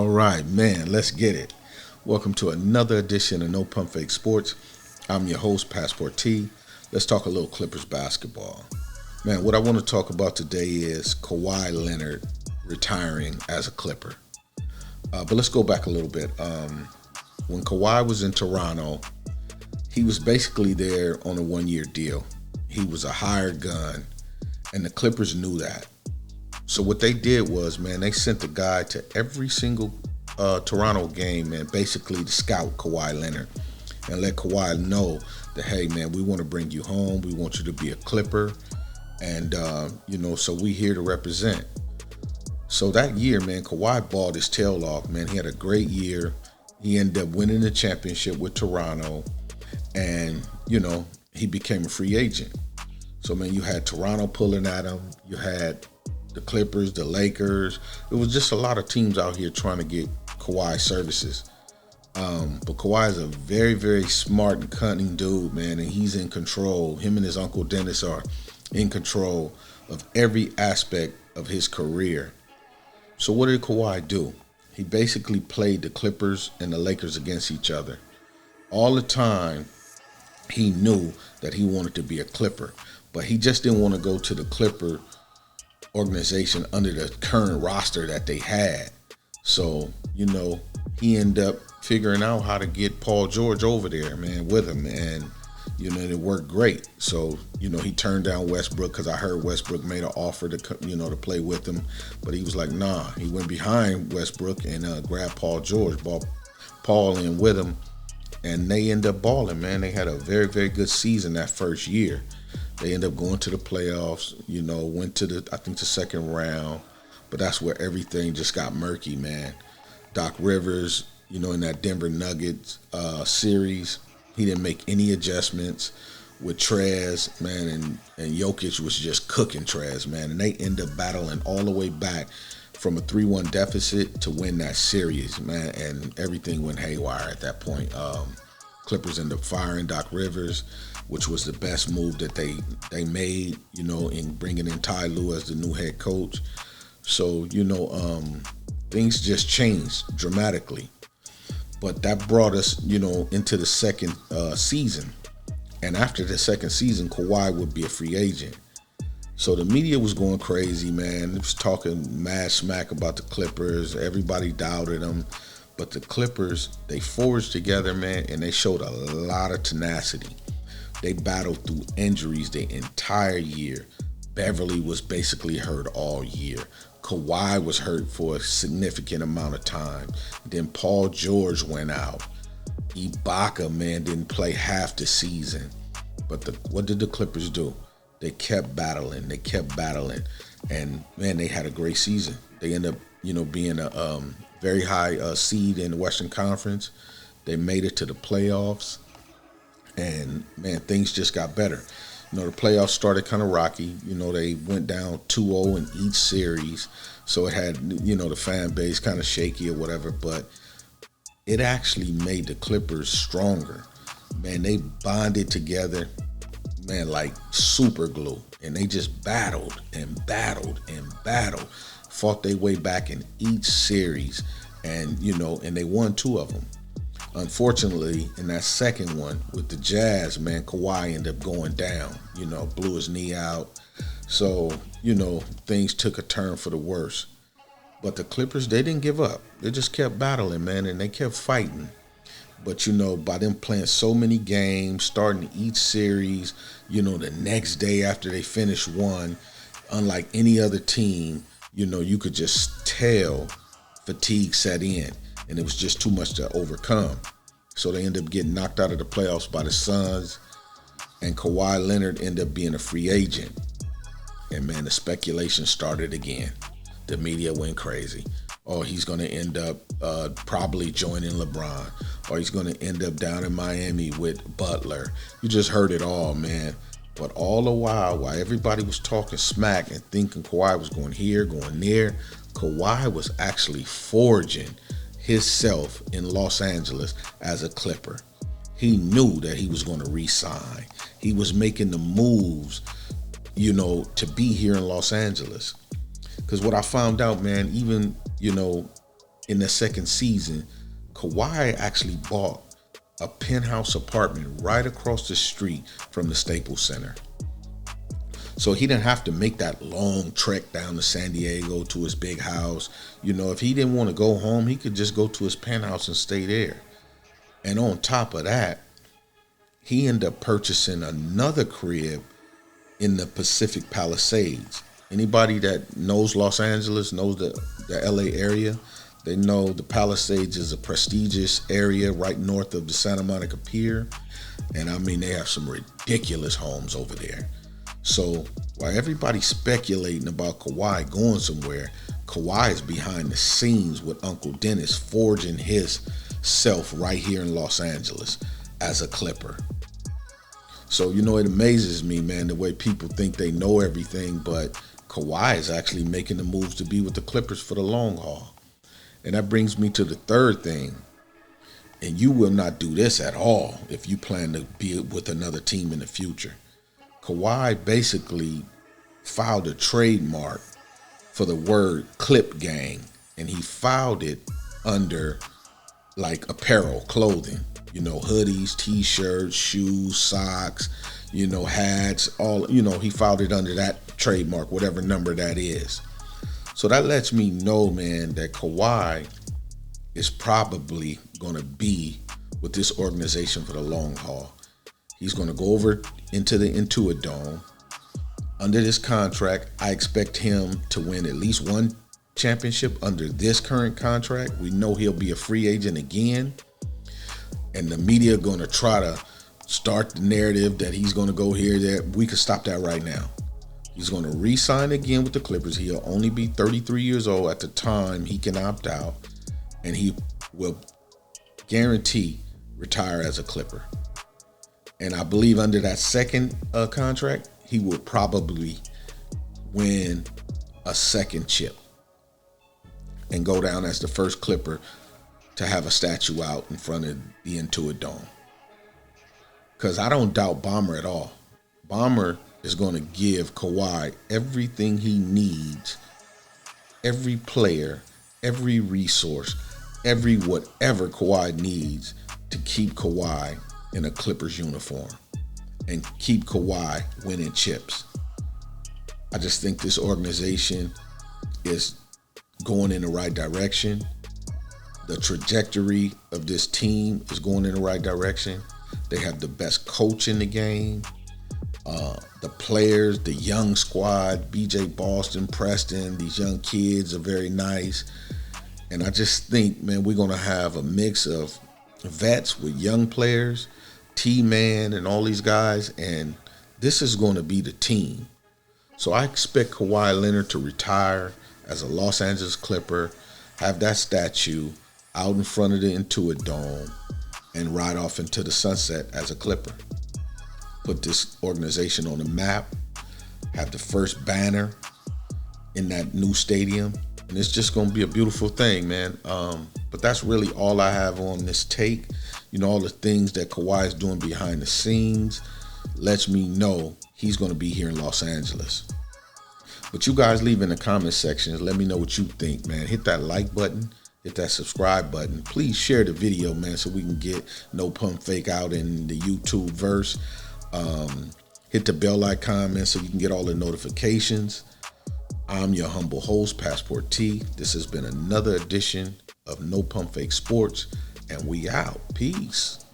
All right, man, let's get it. Welcome to another edition of No Pump Fake Sports. I'm your host, Passport T. Let's talk a little Clippers basketball. Man, what I want to talk about today is Kawhi Leonard retiring as a Clipper. But let's go back a little bit. When Kawhi was in Toronto, he was basically there on a one-year deal. He was a hired gun, and the Clippers knew that. So what they did was, man, they sent the guy to every single Toronto game, man, basically to scout Kawhi Leonard and let Kawhi know that, hey, man, we want to bring you home. We want you to be a Clipper. And, so we here to represent. So that year, man, Kawhi balled his tail off, man. He had a great year. He ended up winning the championship with Toronto. And, he became a free agent. So, man, you had Toronto pulling at him. You had the Clippers, the Lakers. It was just a lot of teams out here trying to get Kawhi's services. But Kawhi is a very, very smart and cunning dude, man, and he's in control. Him and his uncle Dennis are in control of every aspect of his career. So what did Kawhi do? He basically played the Clippers and the Lakers against each other. All the time, he knew that he wanted to be a Clipper, but he just didn't want to go to the Clipper organization under the current roster that they had. So, he ended up figuring out how to get Paul George over there, man, with him. And, it worked great. So, he turned down Westbrook because I heard Westbrook made an offer to, to play with him. But he was like, nah. He went behind Westbrook and grabbed Paul George, brought Paul in with him. And they ended up balling, man. They had a very, very good season that first year. They ended up going to the playoffs, went to the second round. But that's where everything just got murky, man. Doc Rivers, in that Denver Nuggets series, he didn't make any adjustments with Trez, man, and Jokic was just cooking Trez, man. And they ended up battling all the way back from a 3-1 deficit to win that series, man. And everything went haywire at that point. Clippers ended up firing Doc Rivers, which was the best move that they made, in bringing in Ty Lue as the new head coach. So, things just changed dramatically. But that brought us, into the second season. And after the second season, Kawhi would be a free agent. So the media was going crazy, man. It was talking mad smack about the Clippers. Everybody doubted them. But the Clippers, they forged together, man, and they showed a lot of tenacity. They battled through injuries the entire year. Beverly was basically hurt all year. Kawhi was hurt for a significant amount of time. Then Paul George went out. Ibaka, man, didn't play half the season. But what did the Clippers do? They kept battling. And, man, they had a great season. They ended up, being a very high seed in the Western Conference. They made it to the playoffs. And, man, things just got better. The playoffs started kind of rocky. They went down 2-0 in each series. So it had, the fan base kind of shaky or whatever. But it actually made the Clippers stronger. Man, they bonded together, man, like super glue. And they just battled and battled and battled. Fought their way back in each series. And, and they won 2 of them. Unfortunately, in that second one with the Jazz, man, Kawhi ended up going down, blew his knee out. So, things took a turn for the worse. But the Clippers, they didn't give up. They just kept battling, man, and they kept fighting. But, by them playing so many games, starting each series, the next day after they finished one, unlike any other team, you could just tell fatigue set in. And it was just too much to overcome. So they ended up getting knocked out of the playoffs by the Suns. And Kawhi Leonard ended up being a free agent. And, man, the speculation started again. The media went crazy. Oh, he's going to end up probably joining LeBron. Or he's going to end up down in Miami with Butler. You just heard it all, man. But all the while everybody was talking smack and thinking Kawhi was going here, going there, Kawhi was actually forging himself in Los Angeles as a Clipper. He knew that he was going to re-sign. He was making the moves, to be here in Los Angeles. Because what I found out, man, even, in the second season, Kawhi actually bought a penthouse apartment right across the street from the Staples Center. So he didn't have to make that long trek down to San Diego to his big house. You know, if he didn't want to go home, he could just go to his penthouse and stay there. And on top of that, he ended up purchasing another crib in the Pacific Palisades. Anybody that knows Los Angeles, knows the LA area, they know the Palisades is a prestigious area right north of the Santa Monica Pier. And I mean, they have some ridiculous homes over there. So while everybody's speculating about Kawhi going somewhere, Kawhi is behind the scenes with Uncle Dennis forging his self right here in Los Angeles as a Clipper. So, you know, it amazes me, man, the way people think they know everything, but Kawhi is actually making the moves to be with the Clippers for the long haul. And that brings me to the third thing. And you will not do this at all if you plan to be with another team in the future. Kawhi basically filed a trademark for the word Clip Gang, and he filed it under like apparel, clothing, you know, hoodies, t-shirts, shoes, socks, you know, hats, all, you know, he filed it under that trademark, whatever number that is. So that lets me know, man, that Kawhi is probably going to be with this organization for the long haul. He's going to go over into the Intuit Dome. Under this contract, I expect him to win at least one championship under this current contract. We know he'll be a free agent again. And the media are going to try to start the narrative that he's going to go here, there. We could stop that right now. He's going to re-sign again with the Clippers. He'll only be 33 years old at the time he can opt out. And he will guarantee retire as a Clipper. And I believe under that second contract, he will probably win a second chip and go down as the first Clipper to have a statue out in front of the Intuit Dome. Because I don't doubt Bomber at all. Bomber is going to give Kawhi everything he needs, every player, every resource, every whatever Kawhi needs to keep Kawhi in a Clippers uniform and keep Kawhi winning chips. I just think this organization is going in the right direction. The trajectory of this team is going in the right direction. They have the best coach in the game. The players, the young squad, BJ Boston, Preston, these young kids are very nice. And I just think, man, we're going to have a mix of vets with young players, T-Man and all these guys, and this is going to be the team. So I expect Kawhi Leonard to retire as a Los Angeles Clipper, have that statue out in front of the Intuit Dome, and ride off into the sunset as a Clipper. Put this organization on the map, have the first banner in that new stadium, and it's just going to be a beautiful thing, man. But that's really all I have on this take. You know, all the things that Kawhi is doing behind the scenes lets me know he's going to be here in Los Angeles. But you guys leave in the comment sections. Let me know what you think, man. Hit that like button. Hit that subscribe button. Please share the video, man, so we can get No Pump Fake out in the YouTube verse. Hit the bell icon, man, so you can get all the notifications. I'm your humble host, Passport T. This has been another edition of No Pump Fake Sports, and we out. Peace.